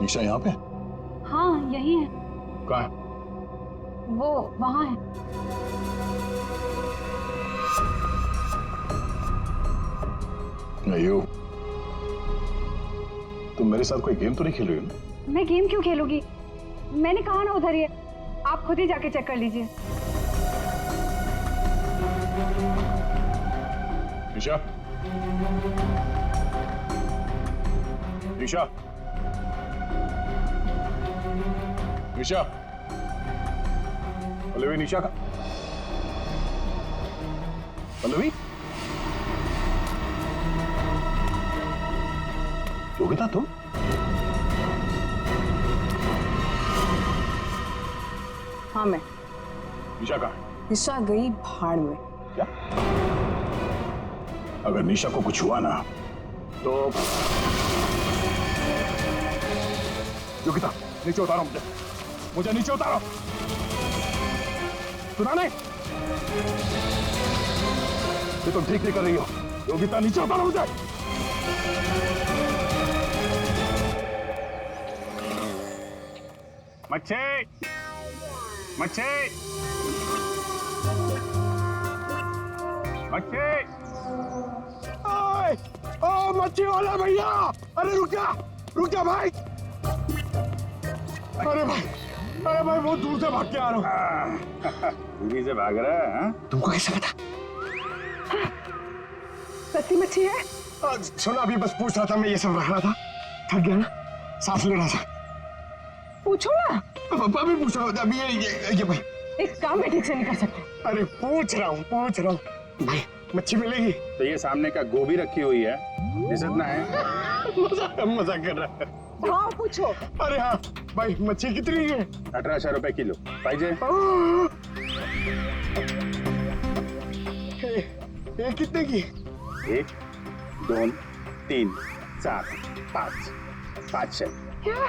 निशा यहाँ पे? हाँ यही है। कहाँ है? वो वहाँ है। नहीं हो, तुम मेरे साथ कोई गेम तो नहीं खेल रही हो ना? मैं गेम क्यों खेलूंगी? मैंने कहा ना उधर ही है, आप खुद ही जाके चेक कर लीजिए। निशा, निशा, निशा, पल्लवी, निशा का पल्लवी, योगिता तुम? हाँ मैं। निशा कहाँ है? निशा गई भाड़ में। क्या? अगर निशा को कुछ हुआ ना तो योगिता, नीचे उतारो मुझे नीचे उतारो। सुना नहीं? ये तुम ठीक नहीं कर रही हो। योगिता, नीचे उतारो मुझे। मच्छी, मच्छी, मच्छी, ओ मच्छी वाला भैया, अरे रुक जा भाई। अरे भाई बहुत दूर से भाग के आ रहा हूँ। दूरी से भाग रहा है? हाँ? तुमको कैसे पता? सच्ची मच्छी है? सुना, अभी बस पूछ रहा था, मैं ये सब रख रहा था, थक गया ना, सांस ले रहा था। पूछो ना। अभी पूछ रहा हूँ, अभी ये भाई एक काम भी ठीक से नहीं कर सकते। अरे पूछ रहा हूँ भाई, मच्छी मिलेगी? तो ये सामने का गोभी रखी हुई है, इज्जत ना है? मजाक कर रहा है। हाँ पूछो। अरे हाँ भाई, मच्छी कितनी है? 1800 रुपए किलो पाहिजे। ये कितने की? 1, 2, 3, 4, 5, 500। क्या?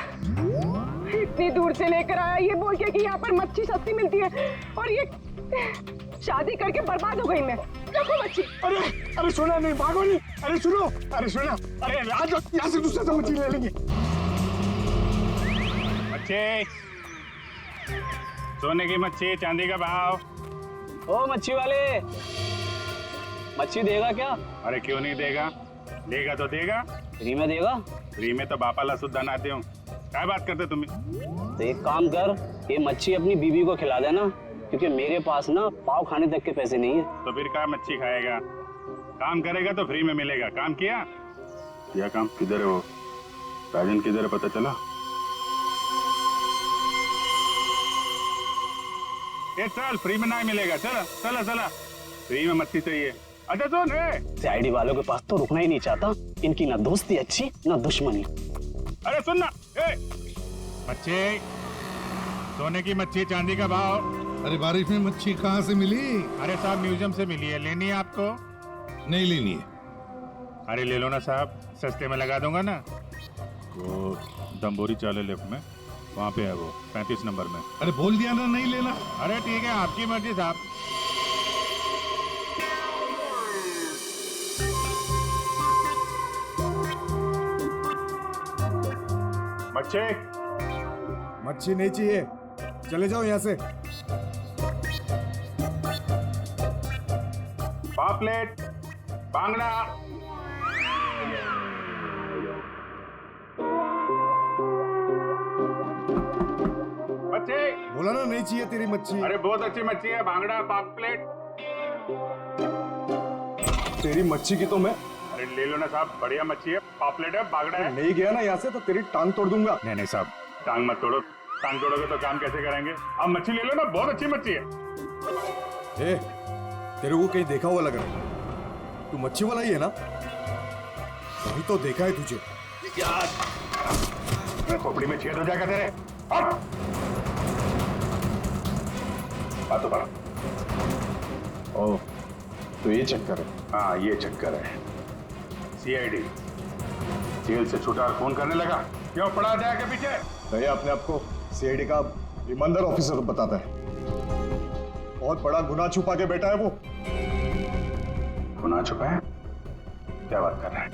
इतनी दूर से लेकर आया ये बोल के कि यहाँ पर मच्छी सस्ती मिलती है, और ये शादी करके बर्बाद हो गई मैं। देखो मच्छी। अरे सुना नहीं, भागो नहीं। अरे सुनो, अरे आज यहाँ से दूसरे से मच्छी ले लेंगे। मच्छी, सोने की मच्छी, चांदी का भाव। ओ मच्छी वाले, मच्छी देगा क्या? अरे क्यों नहीं देगा, देगा तो देगा। फ्री में देगा? फ्री में तो बापाला सुद्धा ना दे। क्या बात करते तुम्हें? तो एक काम कर, ये मच्छी अपनी बीवी को खिला देना, क्योंकि मेरे पास ना पाव खाने तक के पैसे नहीं है। तो फिर क्या मच्छी खाएगा? काम करेगा तो फ्री में मिलेगा। काम किया काम? किधर है वो राजन, किधर है पता चला? ये चल, फ्री में नहीं मिलेगा। चला फ्री में मच्छी चाहिए। अच्छा सुन, सीआईडी वालों के पास तो रुकना ही नहीं चाहता, इनकी ना दोस्ती अच्छी ना दुश्मनी। अरे सुन ना, मच्छी, सोने की मच्छी, चांदी का भाव। अरे बारिश में मच्छी कहाँ से मिली? अरे साहब, म्यूजियम से मिली है। लेनी है आपको? नहीं लेनी है। अरे ले लो ना साहब, सस्ते में लगा दूंगा ना। वो दम्बोरी चाले लेफ्ट में, वहाँ पे है वो 35 नंबर में। अरे बोल दिया ना नहीं लेना। अरे ठीक है, आपकी मर्जी साहब। मच्छी नहीं चाहिए, चले जाओ यहाँ से। पापलेट, बांगड़ा। मच्छी, बोला ना नहीं चाहिए तेरी मच्छी। अरे बहुत अच्छी मच्छी है, बांगड़ा, पापलेट। तेरी मच्छी की तो मैं अरे ले लो ना साहब, बढ़िया मच्छी है, पापलेट है, बांगड़ा है। नहीं गया ना यहाँ से तो तेरी टांग तोड़ दूंगा। नहीं साहब, टांग मत तोड़ो। टांग तोड़ोगे तो काम कैसे करेंगे? आप मच्छी ले लो ना, बहुत अच्छी मच्छी है। ए, तेरे को कहीं देखा हुआ लग रहा है। तू मच्छी वाला ही है ना? कहीं तो देखा है तुझे। खोपड़ी में छेद हो जाएगा तेरे। बातों पर। ओह, तो ये चक्कर है? हाँ, ये चक्कर है। सीआईडी जेल से छूटा और फोन करने लगा। क्यों पड़ा जाए के पीछे? भैया अपने आप को सीआईडी का ईमानदार ऑफिसर बताता है। बहुत बड़ा गुनाह छुपा के बैठा है वो। गुनाह छुपा है? क्या बात कर रहा है?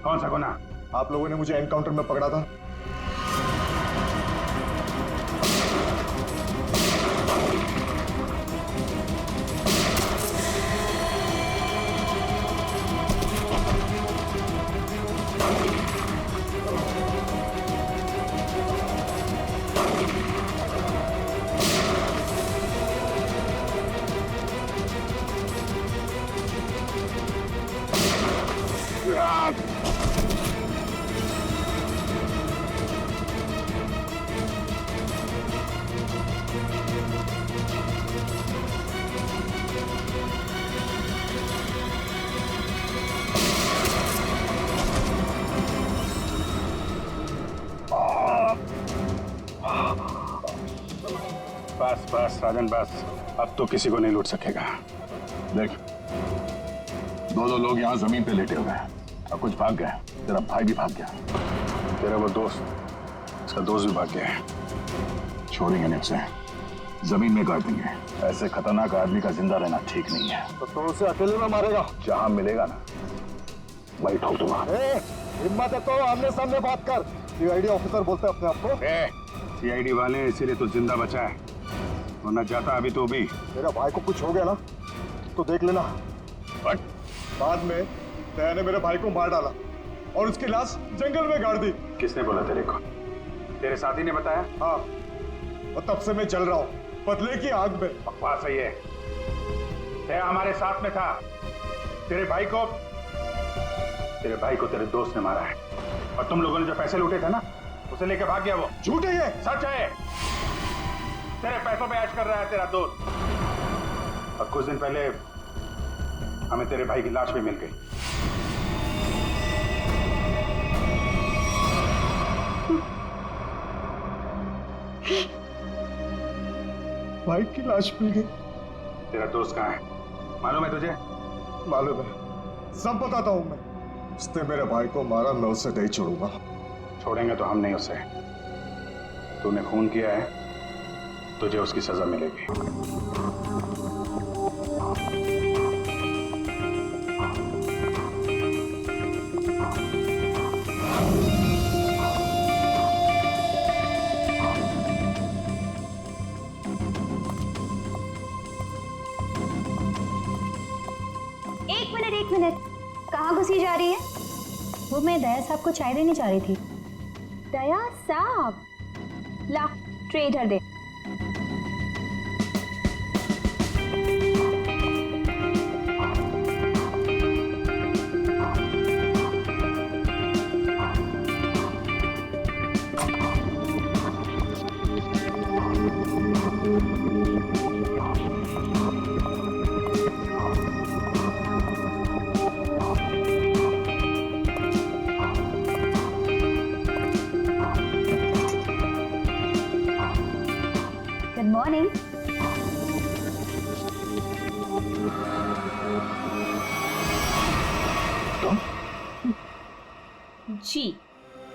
कौन सा गुनाह? आप लोगों ने मुझे एनकाउंटर में पकड़ा था। बस बस राजन बस, अब तो किसी को नहीं लूट सकेगा। देख, दो लोग यहाँ जमीन पे लेटे हुए हैं और कुछ भाग गए। तेरा भाई भी भाग गया, तेरा वो दोस्त, इसका दोस्त भी भाग गया है। छोड़ेंगे नहीं उसे, जमीन में गाड़ देंगे। ऐसे खतरनाक आदमी का जिंदा रहना ठीक नहीं है। तो उसे अकेले में मारेगा? जहां मिलेगा ना वही ठोक दूंगा। हिम्मत है तो आमने सामने बात कर। सीआईडी ऑफिसर बोलते हैं अपने आप को। सीआईडी वाले इसीलिए तो जिंदा बचा है, वरना जाता अभी तो भी। मेरा भाई को कुछ हो गया ना तो देख लेना। बट बाद में दया ने मेरे भाई को मार डाला और उसकी लाश जंगल में गाड़ दी। किसने बोला तेरे को? तेरे साथी ने बताया? हाँ, और तब से मैं चल रहा हूँ बदले की आग में। बकवास है ये। दया हमारे साथ में था। तेरे भाई को तेरे दोस्त ने मारा है, और तुम लोगों ने जो पैसे लूटे थे ना, उसे लेके भाग गया वो। झूठ है ये। सच है, तेरे पैसों पे ऐश कर रहा है तेरा दोस्त। और कुछ दिन पहले हमें तेरे भाई की लाश भी मिल गई। भाई की लाश मिल गई। तेरा दोस्त कहाँ है मालूम है तुझे? मालूम है, सब बताता हूँ मैं। उसने मेरे भाई को मारा, मैं उसे नहीं छोड़ूंगा। छोड़ेंगे तो हम नहीं उसे। तूने खून किया है, तुझे उसकी सजा मिलेगी। एक मिनट, कहाँ घुसी जा रही है? वो मैं दया साहब को चाय देने जा रही थी। दया साहब, ला ट्रे इधर दे। Good morning. जी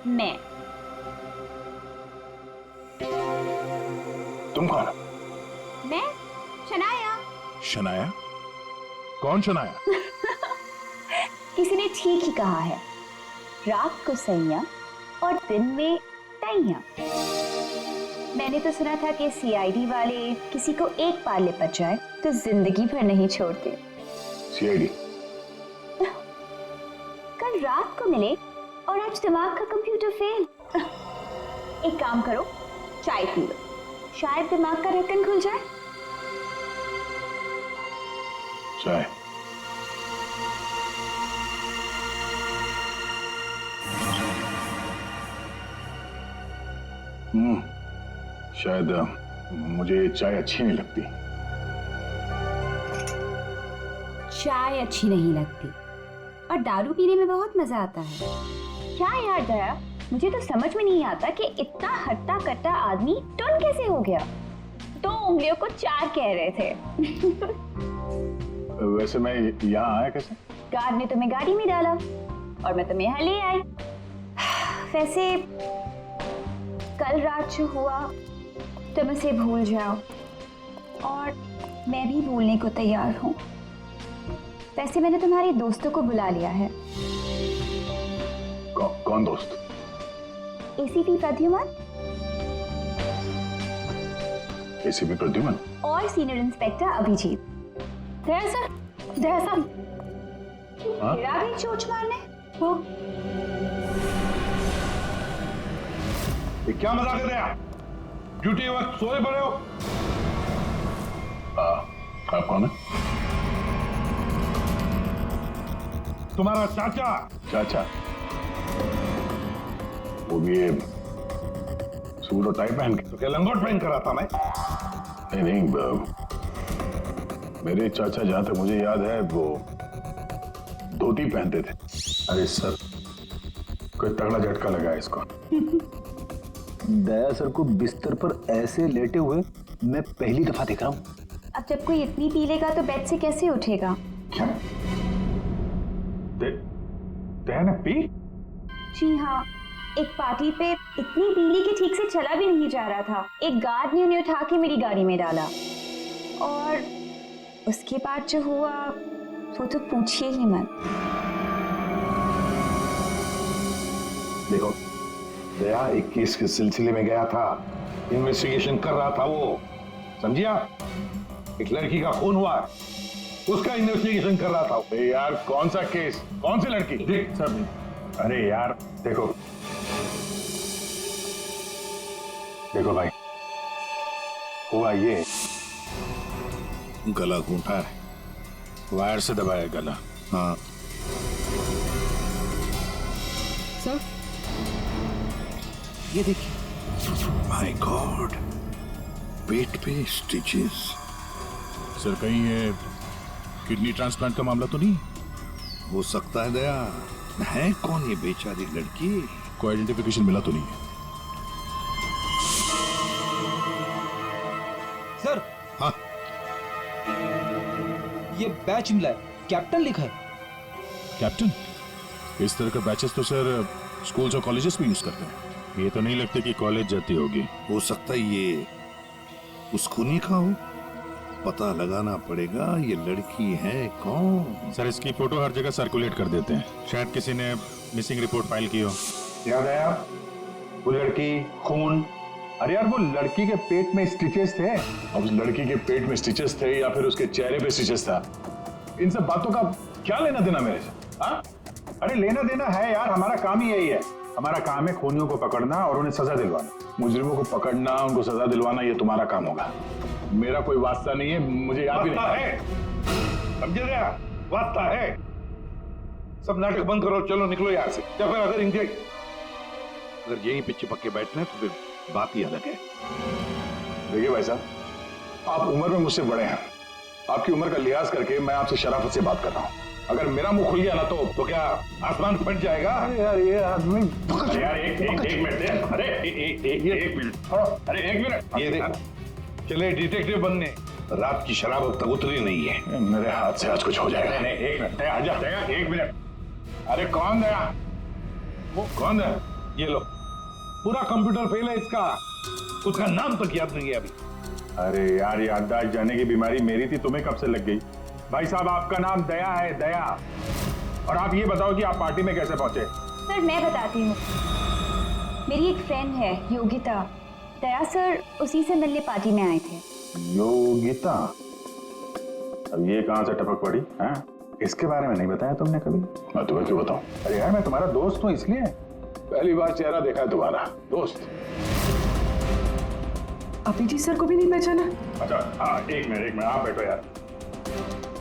मैं। तुम कौन? मैं शनाया। शनाया? कौन शनाया? किसी ने ठीक ही कहा है, रात को सैया और दिन में तैया। मैंने तो सुना था कि सीआईडी वाले किसी को एक बार लिपट जाए तो जिंदगी भर नहीं छोड़ते। सीआईडी? कल रात को मिले और आज दिमाग का कंप्यूटर फेल। एक काम करो, चाय पी लो, शायद दिमाग का ढक्कन खुल जाए। चाय? शायद मुझे चाय अच्छी नहीं लगती। चाय अच्छी नहीं लगती और दारू पीने में बहुत मजा आता है। क्या यार दया, मुझे तो समझ में नहीं आता कि इतना हट्टा कट्टा आदमी टुन कैसे हो गया। 2 उंगलियों को 4 कह रहे थे। वैसे मैं यहाँ आया कैसे? कार ने तुम्हें गाड़ी में डाला और मैं तुम्हें यहाँ ले आई। वैसे कल रात जो हुआ तुम उसे भूल जाओ, और मैं भी भूलने को तैयार हूँ। वैसे मैंने तुम्हारे दोस्तों को बुला लिया है। कौन दोस्त? एसीपी प्रद्युमन एसीपी प्रद्युमन और सीनियर इंस्पेक्टर अभिजीत। दया सर, हाँ? फिर आ गई चोट मारने। वो ये क्या मजाक कर रहे हैं? ड्यूटी वक्त सोए पड़े हो? आप कौन है? तुम्हारा चाचा चाचा, वो भी ये सूट और टाई पहन के? तो क्या लंगोट पहन कर आता मैं? नहीं, मेरे चाचा जहां तक मुझे याद है वो धोती पहनते थे। अरे सर, कोई तगड़ा झटका लगा है इसको। दया सर को बिस्तर पर ऐसे लेटे हुए मैं पहली दफा देख रहा हूँ। अब जब कोई इतनी पी लेगा तो बेड से कैसे उठेगा? क्या? दया ने पी? जी हाँ, एक पार्टी पे इतनी पीली कि ठीक से चला भी नहीं जा रहा था। एक गार्ड ने उन्हें उठा के मेरी गाड़ी में डाला और उसके बाद जो हुआ वो तो पूछिए ही मत। देखो, दया एक केस के सिलसिले में गया था, इन्वेस्टिगेशन कर रहा था वो, समझिया? एक लड़की का खून हुआ, उसका इन्वेस्टिगेशन कर रहा था। अरे यार, कौन सा केस, कौन सी लड़की? देख सब, अरे यार देखो भाई, हुआ ये, गला घूंटा है, वायर से दबाया गला। हाँ। सर, ये देखिए, माय गॉड, पेट पे स्टिचेस। सर, कहीं ये किडनी ट्रांसप्लांट का मामला तो नहीं? हो सकता है दया। है कौन ये बेचारी लड़की? कोई आइडेंटिफिकेशन मिला तो नहीं है? सर, हाँ, ये बैच मिला है, कैप्टन लिखा है। कैप्टन? इस तरह का बैचेस तो सर स्कूल्स और कॉलेजेस में यूज करते हैं। ये तो नहीं लगता कि कॉलेज जाती होगी। हो सकता है ये उस खूनी का हो। पता लगाना पड़ेगा ये लड़की है कौन। सर, इसकी फोटो हर जगह सर्कुलेट कर देते हैं, शायद किसी ने मिसिंग रिपोर्ट फाइल की हो। याद आया वो लड़की, खून। अरे यार, वो लड़की के पेट में स्टिचेस थे। अब उस लड़की के पेट में स्टिचेस थे या फिर उसके चेहरे पे स्टिचेस था, इन सब बातों का क्या लेना देना मेरे से? हाँ? अरे लेना देना है यार, हमारा काम ही यही है। हमारा काम है खूनियों को पकड़ना और उन्हें सजा दिलवाना। मुजरिमों को पकड़ना, उनको सजा दिलवाना, ये तुम्हारा काम होगा। मेरा कोई वास्ता नहीं है, मुझे याद भी नहीं है। समझे दया, वास्ता है। सब नाटक बंद करो, चलो निकलो यहाँ से। या फिर अगर यहीं पे चिपक के बैठना है तो फिर बात ही अलग है। देखिए भाई साहब, आप उम्र में मुझसे बड़े हैं। आपकी उम्र का लिहाज करके मैं आपसे शराफत से बात कर रहा हूँ। अगर मेरा मुंह खुल गया ना तो क्या आसमान फट जाएगा? अरे यार, ये आदमी यार एक मिनट दे। अरे एक मिनट, अरे एक मिनट। ये देख, चले डिटेक्टिव बनने, रात की शराब अब तक उतरी नहीं है। मेरे हाथ से आज कुछ हो जाएगा। नहीं, एक मिनट दया, आजा दया, एक मिनट। अरे कौन दया? वो कौन है? ये लो, पूरा कंप्यूटर फेल है इसका, उसका नाम तक याद नहीं है अभी। अरे यार, याददाश्त जाने की बीमारी मेरी थी, तुम्हें कब से लग गई? भाई साहब, आपका नाम दया है, दया। और आप ये बताओ कि आप पार्टी में कैसे पहुंचे? सर, मैं बताती हूँ। मेरी एक फ्रेंड है योगिता, दया सर उसी से मिलने पार्टी में आए थे। योगिता? अब ये कहां से टपक पड़ी? हैं? इसके बारे में नहीं बताया तुमने कभी? मैं तुम्हें क्यों बताऊं? अरे यार, मैं तुम्हारा दोस्त हूँ इसलिए। पहली बार चेहरा देखा है तुम्हारा, दोस्त। अभिजीत सर को भी नहीं पहचाना? अच्छा हाँ, एक मिनट, आप बैठो यार।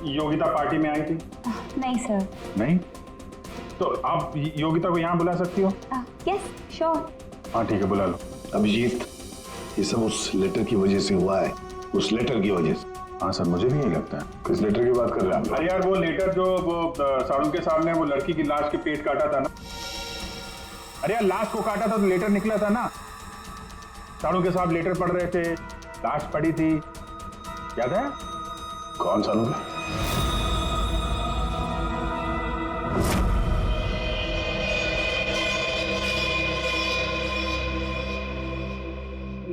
योगिता पार्टी में आई थी? नहीं सर। नहीं? तो आप योगिता को यहाँ बुला सकती हो? Yes, sure. हाँ ठीक है, बुला लो। अभिजीत, ये सब उस लेटर की वजह से हुआ है, उस लेटर की वजह से। हाँ सर, मुझे भी यही लगता है। किस लेटर की बात कर रहे हैं आप? अरे यार, वो लेटर जो वो साड़ू के सामने वो लड़की की लाश के पेट काटा था ना। अरे यार, लाश को काटा था तो लेटर निकला था ना। साड़ू के साहब लेटर पढ़ रहे थे, लाश पड़ी थी, याद है? कौन सा लोग?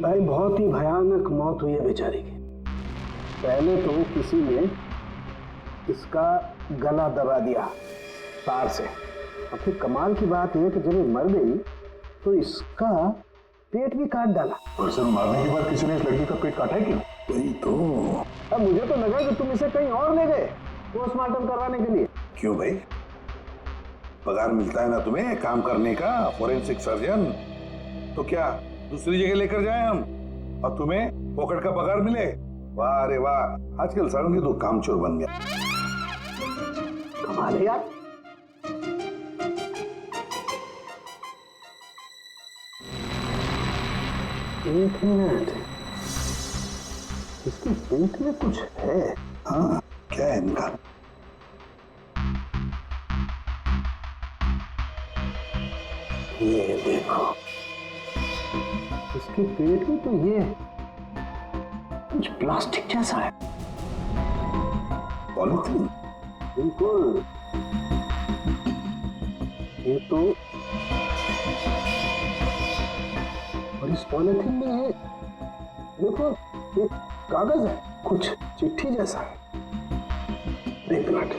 भाई, बहुत ही भयानक मौत हुई है बेचारी की। पहले तो किसी ने इसका गला दबा दिया तार से, और फिर कमाल की बात यह कि जब ये मर गई तो इसका पेट भी काट डाला। और सर, मारने के बाद किसी ने इस लड़की का पेट काटा है क्यों? वही तो। अब मुझे तो लगा कि तुम इसे कहीं और ले गए पोस्टमार्टम करवाने के लिए। क्यों भाई, पगार मिलता है ना तुम्हें काम करने का, फोरेंसिक सर्जन। तो क्या दूसरी जगह लेकर जाए हम और तुम्हें पॉकेट का पगार मिले? वाह अरे वाह, आजकल सारुंगी तो कामचोर बन गया। कमाल है यार। एक मिनट, इसके पेट में कुछ है। हाँ, क्या है इनका? ये देखो, इसके पेट में तो ये कुछ प्लास्टिक जैसा है। पॉलीथीन? बिल्कुल, ये तो, और इस पॉलीथीन में ये देखो एक कागज है, कुछ चिट्ठी जैसा है। एक मिनट,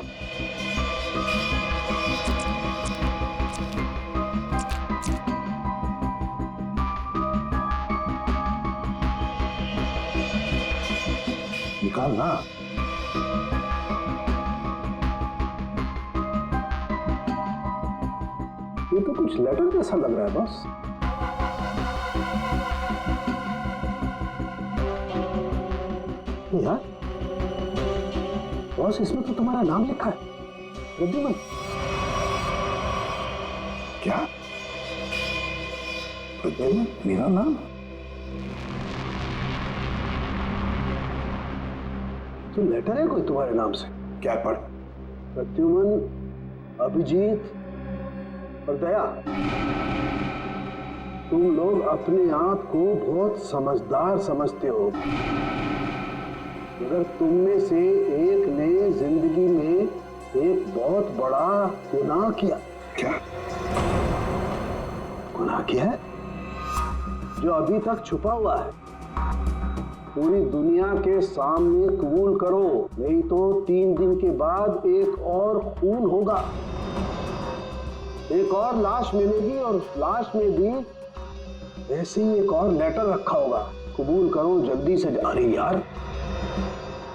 निकाल ना। ये तो कुछ लेटर जैसा लग रहा है बॉस। यार बॉस, इसमें तो तुम्हारा नाम लिखा है, प्रद्युमन। क्या? प्रद्युमन मेरा नाम? तो लेटर है कोई तुम्हारे नाम से? क्या पढ़? प्रद्युमन, अभिजीत और दया, तुम लोग अपने आप को बहुत समझदार समझते हो, मगर तुम में से एक ने जिंदगी में एक बहुत बड़ा गुनाह किया। क्या गुनाह किया है जो अभी तक छुपा हुआ है। पूरी दुनिया के सामने कबूल करो, नहीं तो 3 दिन के बाद एक और खून होगा, एक और लाश मिलेगी, और उस लाश में भी ऐसे ही एक और लेटर रखा होगा। कबूल करो जल्दी से। अरे यार,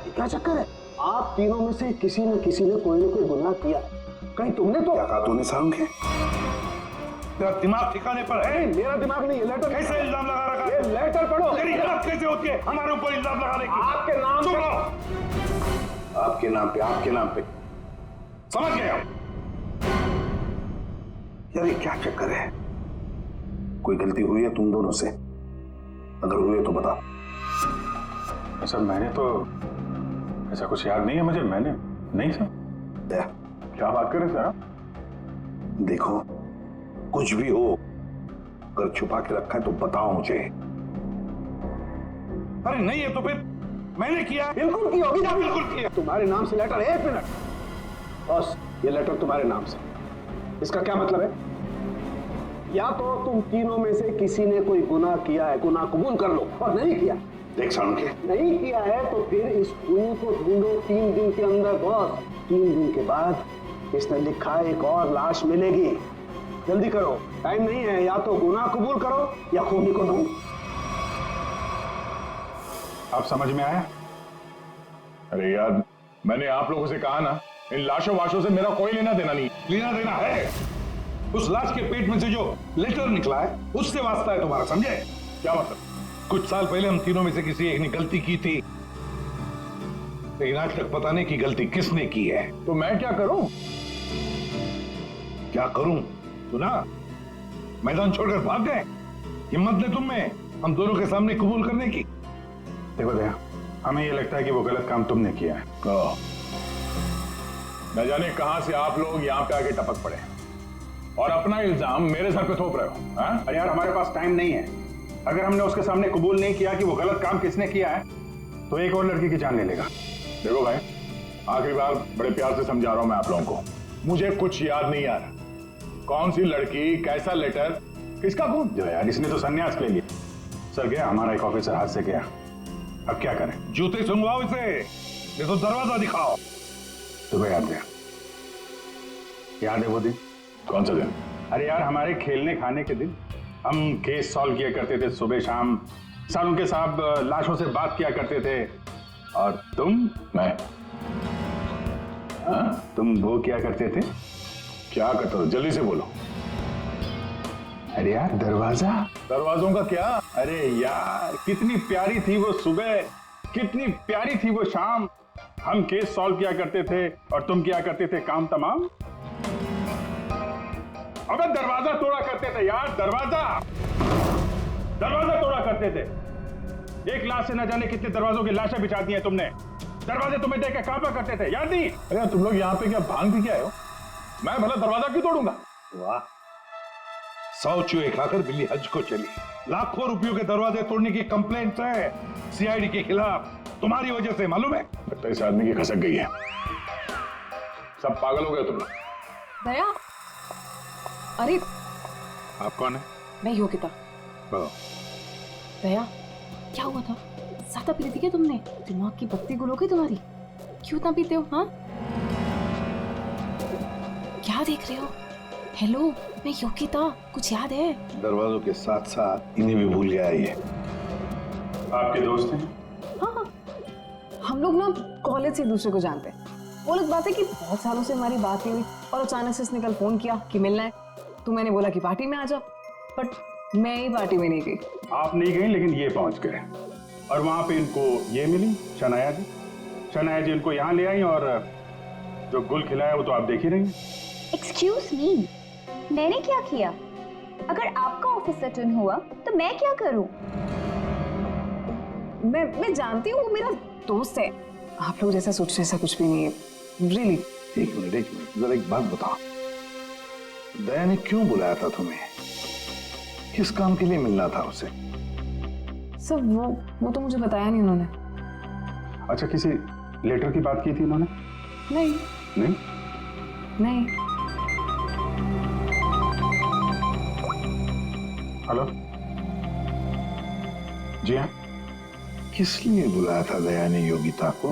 ये क्या चक्कर है? आप तीनों में से किसी न कोई न कोई गुनाह किया। कहीं तुमने तो? क्या कहा तूने सारुण के? तेरा दिमाग ठिकाने पर है? मेरा दिमाग नहीं, ये लेटर। कैसे इल्जाम लगा रखा है? ये लेटर पढ़ो। तेरी हिम्मत कैसे होती है हमारे ऊपर इल्जाम लगाने की? आपके नाम चुप पे। रहो। आपके नाम पे, आपके नाम पे। समझ गए आप? यार ये क्या चक्कर है? कोई गलती हुई है तुम दोनों से? अगर हुई है तो बताओ। सर मैंने तो ऐसा कुछ याद नहीं है मुझे, मैंने नहीं सर। दया, क्या बात कर रहे सर आप? देखो, कुछ भी हो, अगर छुपा के रखा है तो बताओ मुझे। अरे नहीं है तो फिर मैंने किया। बिल्कुल की होगी ना? बिल्कुल किया। तुम्हारे नाम से लेटर। एक मिनट बॉस, ये लेटर तुम्हारे नाम से, इसका क्या मतलब है? या तो तुम तीनों में से किसी ने कोई गुनाह किया है, गुनाह कबूल कर लो, और नहीं किया। देख सारुण के, नहीं किया है तो फिर इस खूनी को ढूंढो 3 दिन के अंदर बॉस। 3 दिन के बाद इसने लिखा एक और लाश मिलेगी। जल्दी करो, टाइम नहीं है। या तो गुनाह कबूल करो या खूनी को ढूंढो। आप समझ में आया? अरे यार, मैंने आप लोगों से कहा ना, इन लाशों वाशों से मेरा कोई लेना देना नहीं। लेना देना है। उस लाश के पेट में से जो लेटर निकला है उससे वास्ता है तुम्हारा, समझे? क्या मतलब? कुछ साल पहले हम तीनों में से किसी एक ने गलती की थी, लेकिन आज तक पता नहीं कि गलती किसने की है। तो मैं क्या करूं? क्या करूं? तो ना मैदान छोड़कर भाग गए। हिम्मत ने तुम में हम दोनों के सामने कबूल करने की। देखो दया, हमें ये लगता है कि वो गलत काम तुमने किया है। न जाने कहां से आप लोग यहां पे आके टपक पड़े और अपना इल्जाम मेरे सर पे थोप रहे हो। हाँ? अरे यार, हमारे पास टाइम नहीं है। अगर हमने उसके सामने कबूल नहीं किया कि वो गलत काम किसने किया है तो एक और लड़की की जान ले लेगा। देखो भाई, आखिरी बार बड़े प्यार से समझा रहा हूं मैं आप लोगों को, मुझे कुछ याद नहीं आ रहा। कौन सी लड़की, कैसा लेटर, किसका खून? जो यार, इसने तो संन्यास ले लिया। सर गया, हमारा एक ऑफिसर हाथ से गया। अब क्या करें? जूते सुंघवाओ इसे, ये तो दरवाजा दिखाओ। तुम्हें याद है? याद है वो दिन? कौन सा दिन? अरे यार, हमारे खेलने खाने के दिन हम केस सॉल्व किया करते थे सुबह शाम। सारुण के साहब लाशों से बात किया करते थे, और मैं? तुम वो क्या करते थे? क्या करता था? जल्दी से बोलो। अरे यार, दरवाजा। दरवाजों का क्या? अरे यार, कितनी प्यारी थी वो सुबह, कितनी प्यारी थी वो शाम। हम केस सॉल्व किया करते थे और तुम क्या करते थे? काम तमाम। अबे दरवाजा तोड़ा करते थे यार, दरवाजा। दरवाजा तोड़ा करते थे। एक लाश से न जाने कितने दरवाजों की लाशें बिछा दी हैं तुमने। दरवाजे तुम्हें देख के कांपा करते थे, याद नहीं? अरे तुम लोग यहाँ पे क्या भांग भी क्या हो? मैं भला दरवाजा क्यों तोड़ूंगा? वाह, 100 चूहे खाकर बिल्ली हज को चली। लाखों रुपयों के दरवाजे तोड़ने की कंप्लेंट है सीआईडी के खिलाफ, तुम्हारी वजह से, मालूम है? लगता है इस आदमी की खसक गई है। सब पागल हो गए तुम लोग। दया, अरे आप कौन है? मैं योगिता। दया, क्या हुआ था? ज्यादा पी ली थी क्या तुमने? दिमाग की बत्ती गुल हो गई तुम्हारी? क्यों इतना पीते हो? हाँ, क्या देख रहे हो? हेलो, मैं योगिता, कुछ याद है? दरवाजों के साथ साथ इन्हें भी भूल गया ये। आपके दोस्त हैं? हाँ, हम लोग ना कॉलेज से एक दूसरे को जानते हैं। वो लोग बात है कि बहुत सालों से हमारी बात नहीं हुई और अचानक से इसने कल फोन किया कि मिलना है, तो मैंने बोला कि पार्टी में आ जाओ, बट मैं ही पार्टी में नहीं गई। आप नहीं गई, लेकिन ये पहुंच गए और वहां पे इनको ये मिली, शनाया जी। शनाया जी इनको यहाँ ले आई और जो गुल खिलाया वो तो आप देख ही रही हैं। एक्सक्यूज मी, मैंने क्या किया? अगर आपका ऑफिसर टर्न हुआ तो मैं क्या करूं? मैं जानती हूँ, वो मेरा दोस्त है। आप लोग जैसा सोच रहे ऐसा कुछ भी नहीं है, रियली। एक मिनट, जरा एक बात बताओ, दया ने क्यों बुलाया था तुम्हें? किस काम के लिए मिलना था उसे? सर वो तो मुझे बताया नहीं उन्होंने। अच्छा, किसी लेटर की बात की थी उन्होंने? नहीं नहीं? नहीं। हेलो जी हाँ। किस लिए बुलाया था दया ने योगिता को?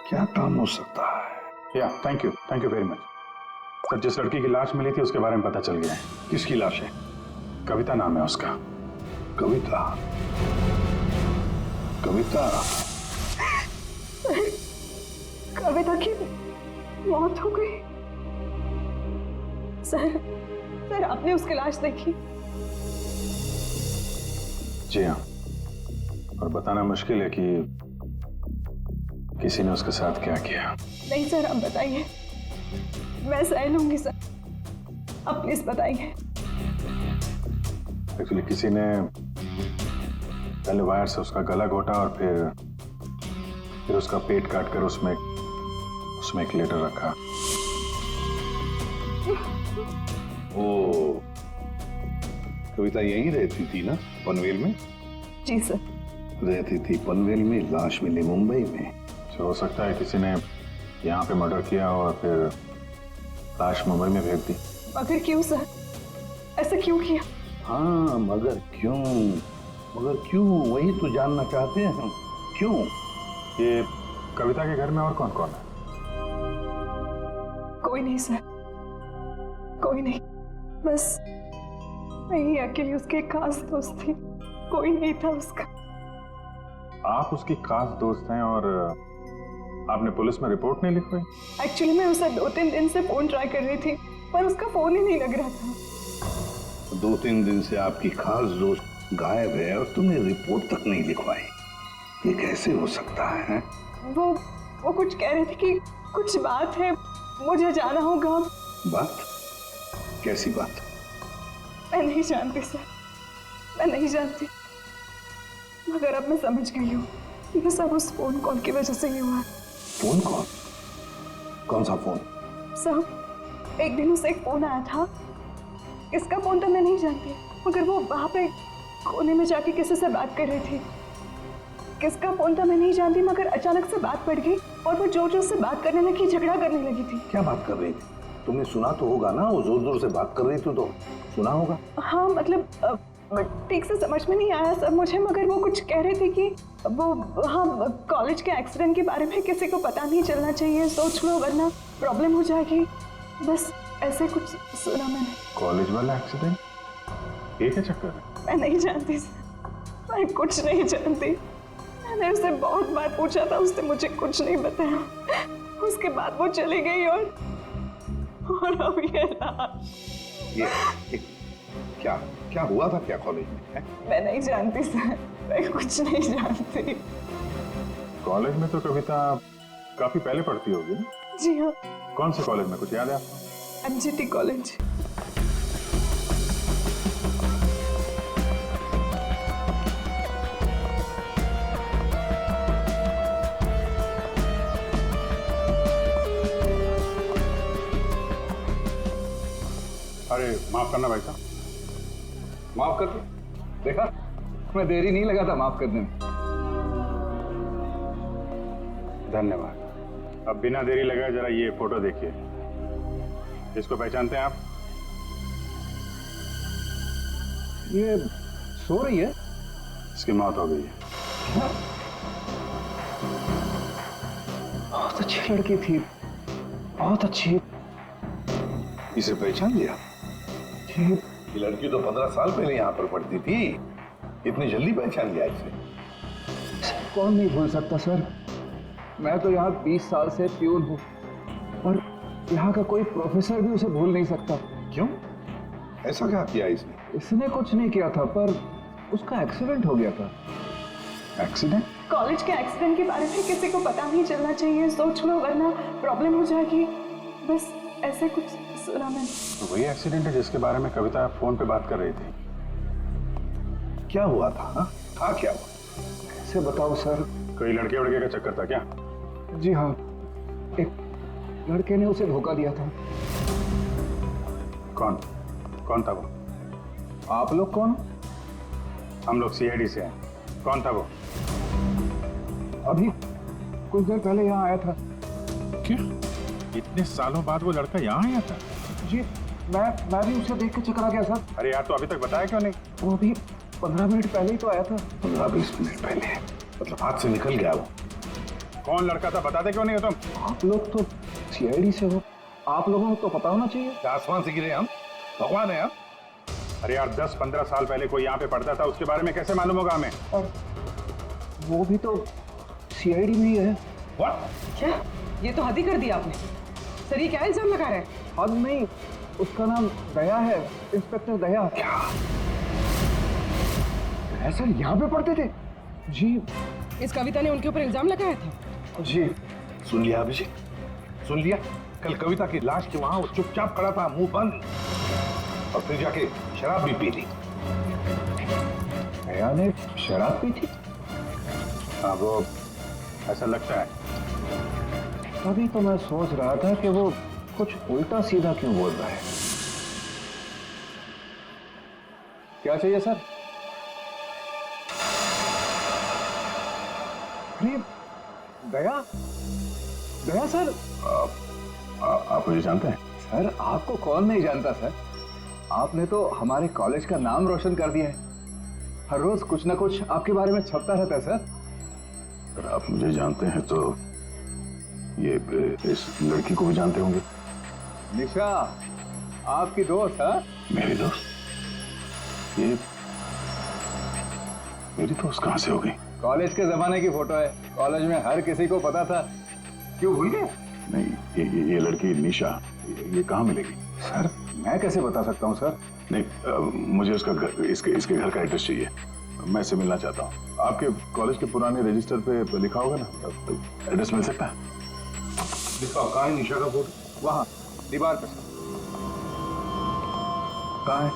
क्या काम हो सकता है? या thank you very much sir. जिस लड़की की लाश मिली थी उसके बारे में पता चल गया है। किसकी लाश है? कविता नाम है उसका। कविता? कविता? कविता की मौत हो गई। सर आपने उसकी लाश देखी? जी हाँ, और बताना मुश्किल है कि किसी ने उसके साथ क्या किया। नहीं सर, अब बताइए, मैं सह लूंगी सर, अब प्लीज बताइए। एक्चुअली किसी ने पहले वायर से उसका गला घोटा और फिर उसका पेट काटकर उसमें एक लेटर रखा। ओ, कविता यहीं रहती थी ना, पनवेल में? जी सर। रहती थी पनवेल में, लाश मिली मुंबई में। तो हो सकता है किसी ने यहाँ पे मर्डर किया और फिर लाश मुंबई में भेज दी। मगर क्यों सर? ऐसा क्यों किया? हाँ, मगर क्यों वही तो जानना चाहते हैं हम। क्यों? ये कविता के घर में और कौन कौन है? कोई नहीं सर, कोई नहीं, बस मैं ही अकेली उसके खास दोस्त थी, कोई नहीं था उसका। आप उसकी खास दोस्त हैं और आपने पुलिस में रिपोर्ट नहीं लिखवाई? एक्चुअली मैं उसे 2-3 दिन से फोन ट्राई कर रही थी, पर उसका फोन ही नहीं लग रहा था। 2-3 दिन से आपकी खास दोस्त गायब है और तुमने रिपोर्ट तक नहीं लिखवाई, ये कैसे हो सकता है? वो कुछ कह रहे थे कि कुछ बात है, मुझे जाना होगा। बात? कैसी बात? मैं नहीं जानती सर, मैं नहीं जानती, मगर अब मैं समझ गई हूँ ये सब उस फोन कॉल की वजह से ही हुआ है। Phone call? कौन सा फोन? सर, एक दिन उसे एक फोन आया था, इसका फोन तो मैं नहीं जानती, मगर वो वहां पे कोने में जाके किसी से बात कर रही थी। किसका फोन था मैं नहीं जानती, मगर अचानक से बात पड़ गई और वो जोर जोर से बात करने लगी, झगड़ा करने लगी थी। क्या बात कर रही थी? तुमने सुना तो होगा ना, वो जोर जोर से बात कर रही थी तो सुना होगा। हाँ, मतलब ठीक से समझ में नहीं आया सर मुझे, मगर वो कुछ कह रहे थे कि वो, हाँ, कॉलेज के एक्सीडेंट के बारे में किसी को पता नहीं चलना चाहिए, सोच लो वरना प्रॉब्लम हो जाएगी, बस ऐसे कुछ सुना मैंने। कॉलेज वाला एक्सीडेंट? ये क्या चक्कर है? मैं नहीं जानती सर, मैं कुछ नहीं जानती। मैंने उसे बहुत बार पूछा था, उसने मुझे कुछ नहीं बताया। उसके बाद वो चली गई और अब ये लाश। ये क्या हुआ था क्या कॉलेज में है? मैं नहीं जानती सर, मैं कुछ नहीं जानती। कॉलेज में तो कविता काफी पहले पढ़ती होगी ना? जी हाँ। कौन से कॉलेज में, कुछ याद है आपको? MGT college. अरे माफ करना भाई साहब। माफ कर दो। देखा, मैं देरी नहीं लगा था माफ करने में। धन्यवाद। अब बिना देरी लगाए जरा ये फोटो देखिए। इसको पहचानते हैं आप? ये सो रही है। इसकी मौत हो गई है। बहुत अच्छी लड़की थी, बहुत अच्छी। इसे पहचान लिया? जी, ये लड़की तो 15 साल पहले यहाँ पर पढ़ती थी, इतनी जल्दी पहचान लिया इसे? कौन नहीं भूल सकता सर। मैं तो यहाँ 20 साल से प्यून हूँ और यहाँ का कोई प्रोफेसर भी उसे भूल नहीं सकता। क्यों? ऐसा क्या किया इसने? इसने कुछ नहीं किया था, पर उसका एक्सीडेंट हो गया था। एक्सीडेंट? कॉलेज के एक्सीडेंट के बारे में किसी को पता नहीं चलना चाहिए, सोच लो वरना प्रॉब्लम हो जाएगी। बस ऐसे कुछ सुना मैंने। तो वही एक्सीडेंट है जिसके बारे में कविता फोन पे बात कर रही थी। क्या हुआ था? हाँ, था क्या हुआ? कैसे बताओ सर? कोई लड़के वड़के का चक्कर था क्या? जी हाँ, एक लड़के ने उसे धोखा दिया था। कौन? कौन था वो? आप लोग कौन? हम लोग सीआईडी से हैं। कौन था वो? अभी कुछ देर पहले यहाँ आया था। क्या इतने सालों बाद वो लड़का यहाँ आया था? जी, मैं भी उसे देख के चकरा गया सर। अरे यार, तो अभी तक बताया क्यों नहीं? वो अभी 15 मिनट पहले ही तो आया था। 15-20 मिनट पहले? मतलब हाथ से निकल गया वो? कौन लड़का था बताते क्यों नहीं हो तुम? आप लोग तो सीआईडी से हो, आप लोगों को तो पता होना चाहिए। क्या आसमान से गिरे हम? भगवान है हम? अरे यार, 10-15 साल पहले कोई यहाँ पे पढ़ता था, उसके बारे में कैसे मालूम होगा हमें? और वो भी तो सीआईडी में ही है। What? क्या? ये तो हद ही कर दिया आपने। सर ये क्या इल्जाम लगा रहे हैं? हद नहीं, उसका नाम दया है, इंस्पेक्टर दया। क्या? ऐसा यहाँ पे पढ़ते थे? जी इस कविता ने उनके ऊपर इल्जाम लगाया था? जी। सुन लिया अभिषेक? सुन लिया? कल कविता की लाश के वहां वो चुपचाप खड़ा था, मुंह बंद, और फिर जाके शराब भी पी ली। दया ने शराब पी थी? हाँ, वो ऐसा लगता है। तभी तो मैं सोच रहा था कि वो कुछ उल्टा सीधा क्यों बोल रहा है। क्या चाहिए सर? अरे दया, दया सर। आप मुझे जानते हैं? सर आपको कौन नहीं जानता सर? आपने तो हमारे कॉलेज का नाम रोशन कर दिया है। हर रोज कुछ ना कुछ आपके बारे में छपता रहता है सर। अगर आप मुझे जानते हैं तो ये इस लड़की को भी जानते होंगे। निशा आपकी दोस्त है? मेरी दोस्त? ये मेरी दोस्त कहाँ से हो गई? कॉलेज के जमाने की फोटो है, कॉलेज में हर किसी को पता था। क्यों भूल गए? नहीं, ये लड़की निशा, ये कहाँ मिलेगी? सर मैं कैसे बता सकता हूँ सर? नहीं, मुझे उसका घर, इसके घर का एड्रेस चाहिए। मैं इससे मिलना चाहता हूँ। आपके कॉलेज के पुराने रजिस्टर पे लिखा होगा ना, एड्रेस मिल सकता है? दिखाओ, कहाँ है निशा का फोटो? वहाँ दीवार पे सर। कहाँ है?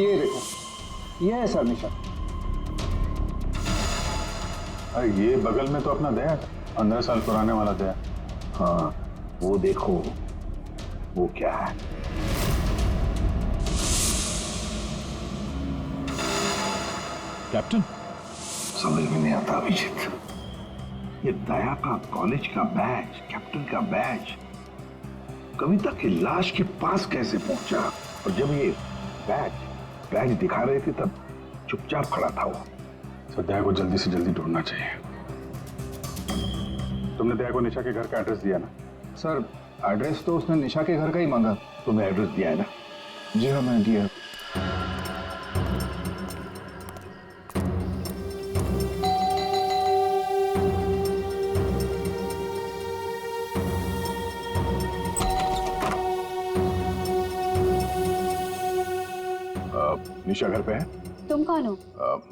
ये देखो, ये है सर निशा। अरे ये बगल में तो अपना दया है, 15 साल पुराने वाला दया। हाँ, वो देखो, वो क्या है? कैप्टन, समझ में नहीं आता अभिजीत। ये दया का कॉलेज का बैच, कैप्टन का बैच, कविता की लाश के पास कैसे पहुंचा? और जब ये बैच दिखा रहे थे तब चुपचाप खड़ा था वो। तो दया को जल्दी से जल्दी ढूंढना चाहिए। तुमने दया को निशा के घर का एड्रेस दिया ना? सर एड्रेस तो उसने निशा के घर का ही मांगा। तुम्हें एड्रेस दिया है ना? जी हाँ मैंने दिया। निशा घर पे है? तुम कौन हो?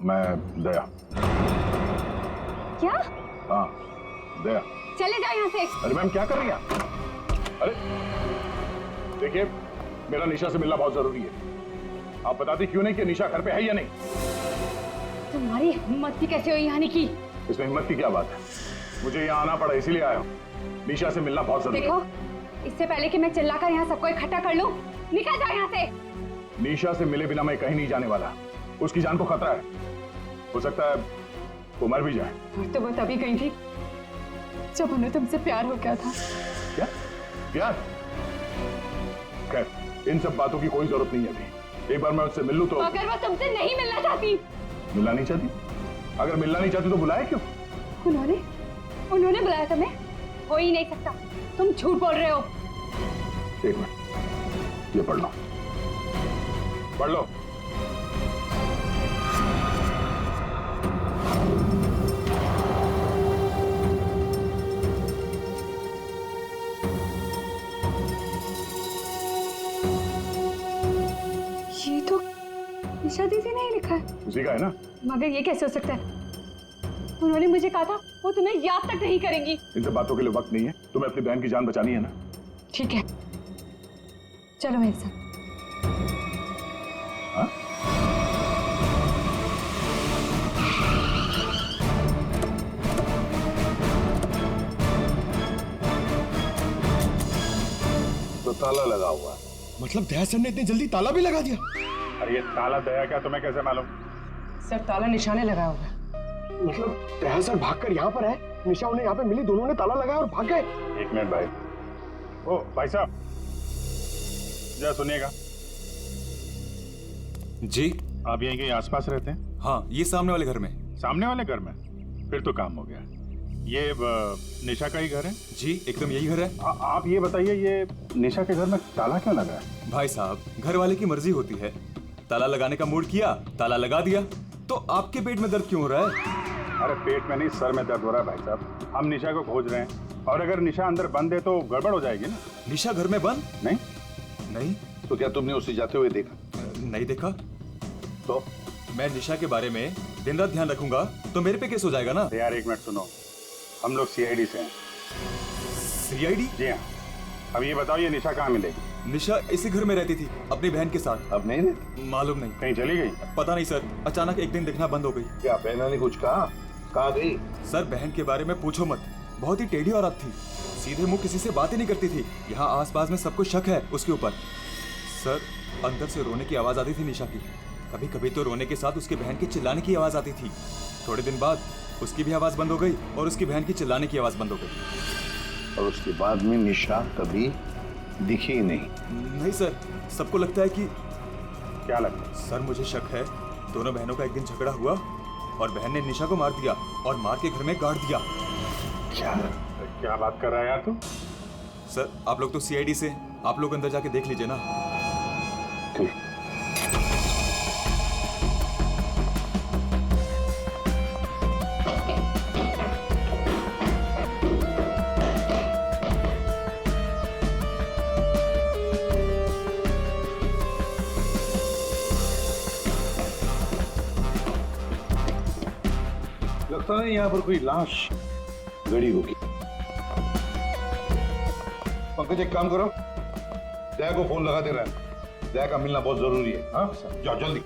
मैं दया। क्या? हाँ, दया। चले जाओ यहाँ से। अरे मैम क्या कर रही हैं? अरे देखिए, मेरा निशा से मिलना बहुत जरूरी है। आप बताते क्यों नहीं कि निशा घर पे है या नहीं? तुम्हारी हिम्मत भी कैसे हुई आने की? इसमें हिम्मत की क्या बात है? मुझे यहाँ आना पड़ा, इसीलिए आया हूँ। निशा से मिलना बहुत जरूरी है। देखो, इससे पहले कि मैं चिल्लाकर यहाँ सबको इकट्ठा कर लूं, निकल जाओ यहाँ से। निशा से मिले बिना मैं कहीं नहीं जाने वाला। उसकी जान को खतरा है, हो सकता है वो मर भी जाए। और तो वो तभी गई थी जब उन्हें तुमसे प्यार हो गया था। क्या प्यार? खैर इन सब बातों की कोई जरूरत नहीं है अभी। एक बार मैं उससे मिल लूं तो। अगर वो तुमसे नहीं मिलना चाहती? मिलना नहीं चाहती? अगर मिलना नहीं चाहती तो बुलाए क्यों? उन्होंने बुलाया तुम्हें? हो ही नहीं सकता, तुम झूठ बोल रहे हो। एक मिनट, ये पढ़ लो, पढ़ लो। ये तो निशा दीदी ने ही लिखा है। उसी का है ना? मगर ये कैसे हो सकता है? उन्होंने मुझे कहा था वो तुम्हें याद तक नहीं करेंगी। इन सब बातों के लिए वक्त नहीं है। तुम्हें अपनी बहन की जान बचानी है ना? ठीक है, चलो मेरे साथ। हाँ? तो ताला लगा हुआ है। मतलब दया सर ने इतनी जल्दी ताला भी लगा दिया? अरे ये ताला दया क्या तुम्हें कैसे मालूम? सर ताला निशाने लगाया हुआ है। मतलब दया सर भागकर यहाँ पर है, निशा उन्हें यहाँ पे मिली, दोनों ने ताला लगाया और भाग गए। एक मिनट भाई। ओ भाई साहब जरा सुनिएगा। जी आप यहीं कहीं आसपास रहते हैं? हाँ, ये सामने वाले घर में। सामने वाले घर में? फिर तो काम हो गया। ये निशा का ही घर है? जी एकदम यही घर है। आप ये बताइए, ये निशा के घर में ताला क्यों लगा है? भाई साहब, घर वाले की मर्जी होती है। ताला लगाने का मूड किया, ताला लगा दिया। तो आपके पेट में दर्द क्यों हो रहा है? अरे पेट में नहीं, सर में दर्द हो रहा है भाई साहब। हम निशा को खोज रहे हैं और अगर निशा अंदर बंद है तो गड़बड़ हो जाएगी ना। निशा घर में बंद? नहीं नहीं। तो क्या तुमने उसे जाते हुए देखा? नहीं देखा। तो मैं निशा के बारे में दिन रात ध्यान रखूंगा तो मेरे पे केस हो जाएगा ना। यार एक मिनट सुनो, हम लोग सीआईडी से हैं। सीआईडी? जी हाँ। अब ये बताओ, ये निशा कहाँ मिलेगी? निशा इसी घर में रहती थी अपनी बहन के साथ। अब नहीं रहती? मालूम नहीं। कहीं चली गई? पता नहीं सर, अचानक एक दिन दिखना बंद हो गई। क्या बहना ने कुछ कहा? कहाँ गई? सर बहन के बारे में पूछो मत, बहुत ही टेढ़ी औरत थी। सीधे मुंह किसी से बात ही नहीं करती थी। यहाँ आसपास में सबको शक है उसके ऊपर। सर अंदर से रोने की आवाज आती थी निशा की। कभी कभी तो रोने के साथ उसकी बहन की चिल्लाने की आवाज आती थी। थोड़े दिन बाद उसकी भी आवाज बंद हो गई और उसकी बहन की चिल्लाने की आवाज बंद हो गई। और उसके बाद में निशा कभी दिखी ही नहीं? नहीं सर, सबको लगता है कि। क्या लगता है? सर मुझे शक है दोनों बहनों का एक दिन झगड़ा हुआ और बहन ने निशा को मार दिया और मार के घर में गाड़ दिया। क्या बात कर रहा है यार तू? सर आप लोग तो सीआईडी से, आप लोग अंदर जाके देख लीजिए ना। ठीक। लगता है यहाँ पर कोई लाश गड़ी होगी। पंकज एक काम करो, दया को फोन लगाते रहना। दया का मिलना बहुत जरूरी है। हाँ जाओ जल्दी।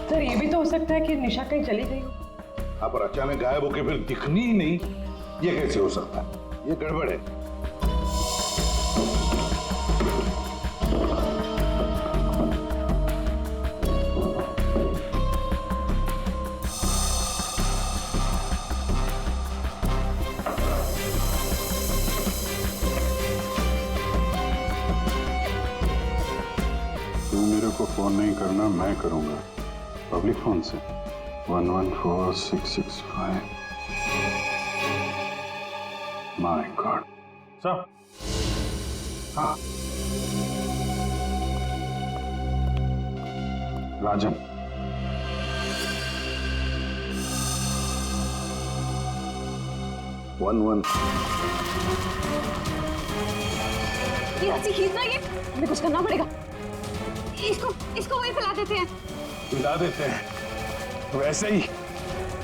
सर ये भी तो हो सकता है कि निशा कहीं चली गई हो। हाँ पर अचानक गायब होके फिर दिखनी ही नहीं, ये कैसे हो सकता है? ये गड़बड़ है। तू मेरे को फोन नहीं करना, मैं करूंगा पब्लिक फोन से। 114665। My God. सर हाँ राजन, ये रस्सी खींचना, ये हमें कुछ करना पड़ेगा। इसको वही फैला देते हैं। मिला देते हैं वैसे ही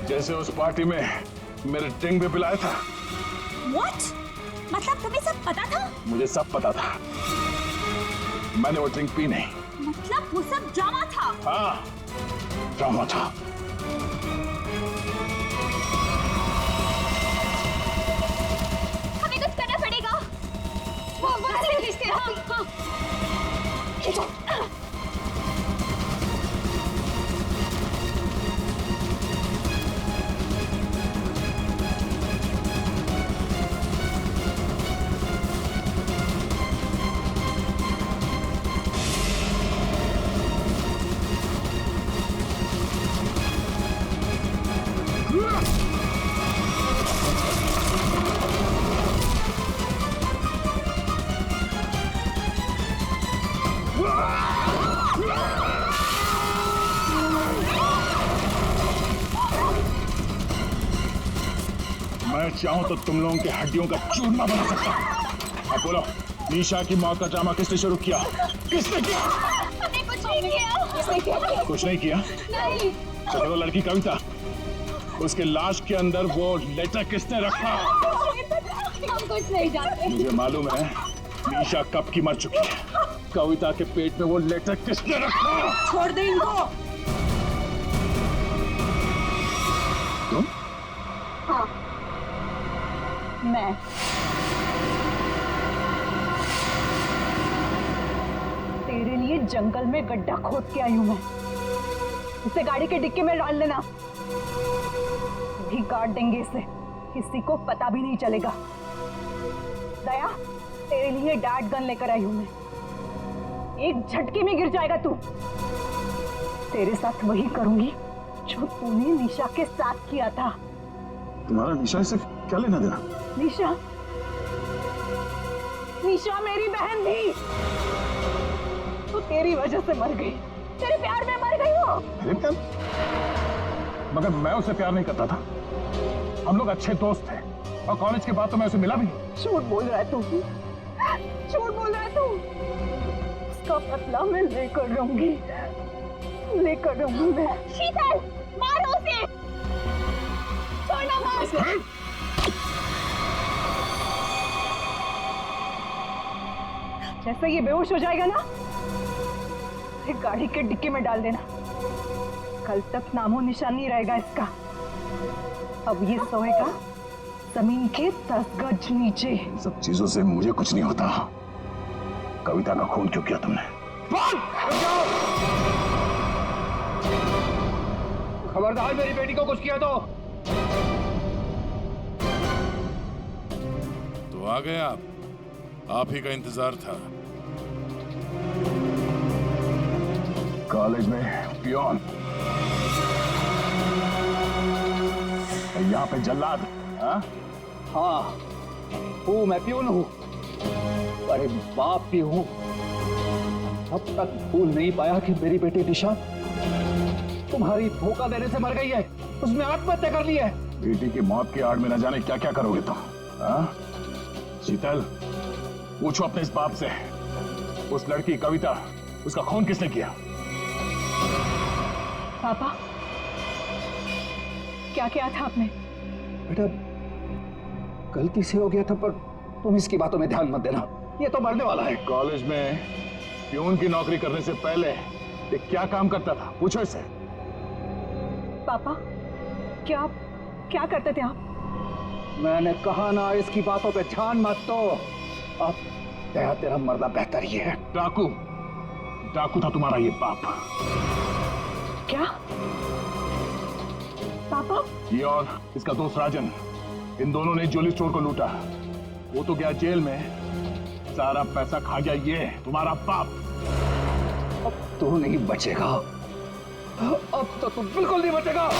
जैसे उस पार्टी में मेरे टिंग पे पिलाया था। What? मतलब तुम्हें सब पता था? मुझे सब पता था। मैंने वो ड्रिंक पी नहीं। मतलब वो सब ड्रामा था? हाँ, ड्रामा था। हमें कुछ करना पड़ेगा। वो से खींचते हैं। हाँ। खींचो। मैं चाहूं तो तुम लोगों के हड्डियों का चूरमा बना सकता हूं। अब बोलो, निशा की मौत का ड्रामा किसने शुरू किया? किसने किया? हमने कुछ नहीं किया। किसने किया? कुछ नहीं किया? नहीं। तो वो लड़की कविता, उसके लाश के अंदर वो लेटर किसने रखा? हम कुछ नहीं जानते। मुझे मालूम है निशा कब की मर चुकी है। कविता के पेट में वो लेटर किसने रखा? छोड़ दे इनको। तुम? हाँ, मैं। तेरे लिए जंगल में गड्ढा खोद के आई हूं मैं। इसे गाड़ी के डिक्की में डाल देना, भी काट देंगे इसे, किसी को पता भी नहीं चलेगा। दया, तेरे लिए डैड गन लेकर आई हूं मैं। एक झटके में गिर जाएगा तू। तेरे साथ वही करूंगी जो तूने निशा के साथ किया था। तुम्हारा निशा से क्या लेना देना? निशा, निशा मेरी बहन थी। तो तेरी वजह से मर गई। तेरे प्यार में मर गई वो। मेरे प्यार? मगर मैं उसे प्यार नहीं करता था। हम लोग अच्छे दोस्त थे और कॉलेज के बाद तो मैं उसे मिला भी नहीं। झूठ बोल रहा है तू। झूठ बोल रहा है तू। उसका बदला मैं लेकर रहूंगी। लेकर रहूंगी मैं। शीतल, मारो उसे। छोड़ना मार उसे। जैसे ये बेहोश हो जाएगा ना, फिर गाड़ी के डिक्की में डाल देना। कल तक नामो निशान नहीं रहेगा इसका। अब ये सोएगा जमीन के 10 गज नीचे। इन सब चीजों से मुझे कुछ नहीं होता। कविता का खून क्यों किया तुमने? खबरदार मेरी बेटी को कुछ किया तो आ गए आप ही का इंतजार था। कॉलेज में पियोन, यहाँ पे जल्लाद। हाँ, हूँ मैं पियून हूँ। अरे बाप भी हूँ। अब तक भूल नहीं पाया कि मेरी बेटी निशा तुम्हारी धोखा देने से मर गई है। उसने आत्महत्या कर ली है। बेटी की मौत की आड़ में न जाने क्या क्या करोगे तुम? शीतल, पूछो अपने इस बाप से, उस लड़की कविता, उसका खून किसने किया? पापा, क्या किया था आपने? बेटा, गलती से हो गया था, पर तुम इसकी बातों में ध्यान मत देना। ये तो मरने वाला है। कॉलेज में प्यून की नौकरी करने से पहले ये क्या काम करता था? पूछो इसे। पापा, क्या करते थे आप? मैंने कहा ना, इसकी बातों पे ध्यान मत दो। अब तेरा मरना बेहतर ही है। डाकू था तुम्हारा ये बाप। क्या पापा? ये और इसका दोस्त राजन, इन दोनों ने ज्वेलरी स्टोर को लूटा। वो तो गया जेल में, सारा पैसा खा गया ये तुम्हारा बाप। अब तू नहीं बचेगा। अब तो तू बिल्कुल नहीं बचेगा।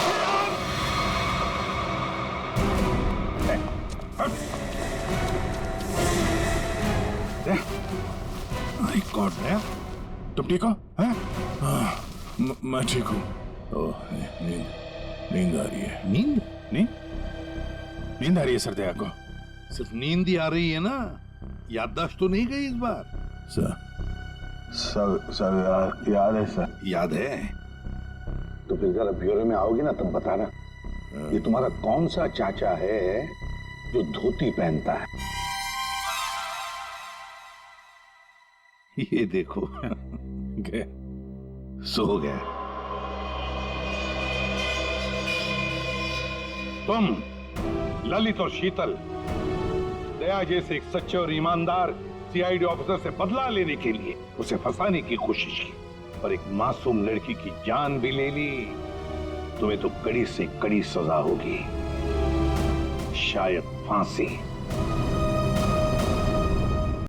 माय गॉड, तुम ठीक हो? मैं ठीक हूँ। नींद आ रही है। नींद आ रही है सरदया को? सिर्फ नींद ही आ रही है ना, याददाश्त तो नहीं गई इस बार? सर याद है सर। याद है तो फिर जरा ब्यूरो में आओगे ना तब बताना। ये तुम्हारा कौन सा चाचा है जो धोती पहनता है? ये देखो गए, सो गए। तुम ललित और शीतल दया जैसे एक सच्चे और ईमानदार सीआईडी ऑफिसर से बदला लेने के लिए उसे फंसाने की कोशिश की और एक मासूम लड़की की जान भी ले ली। तुम्हें तो कड़ी से कड़ी सजा होगी, शायद फांसी।